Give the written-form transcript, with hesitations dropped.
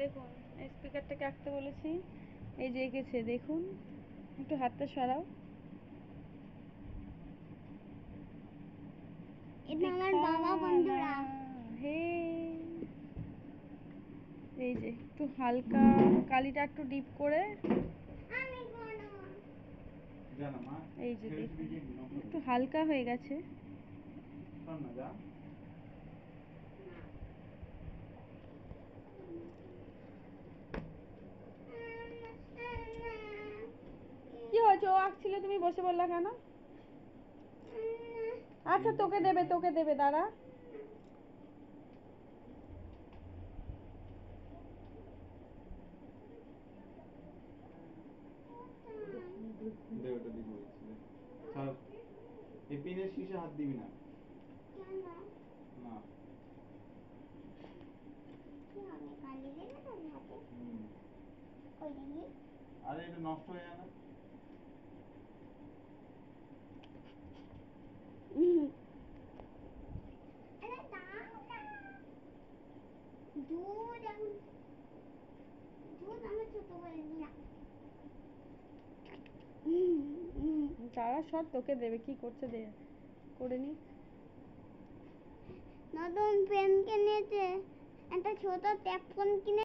দেখুন এই স্পিকারটাকে আঁকতে বলেছি, এই যে এঁকেছে দেখুন। একটু হাতটা সরাও। এটা আমার বাবা বন্ধুরা। হে এই যে একটু হালকা কালিটা একটু ডিপ করে, এই যে দেখুন একটু হালকা হয়ে গেছে। কি হয়েছে? ও আঁকছিল, তুমি বসে বললা কেন? আচ্ছা তোকে দেবে দাঁড়া। এই পেনের শীষে হাত দিবি না। না আরে এটা নষ্ট হয়ে যায় না। দাঁড়া সর, তোকে দেবে। কি করছে দে, করে নি। নতুন পেন কিনেছে, একটা ছোট ট্যাব ফোন কিনে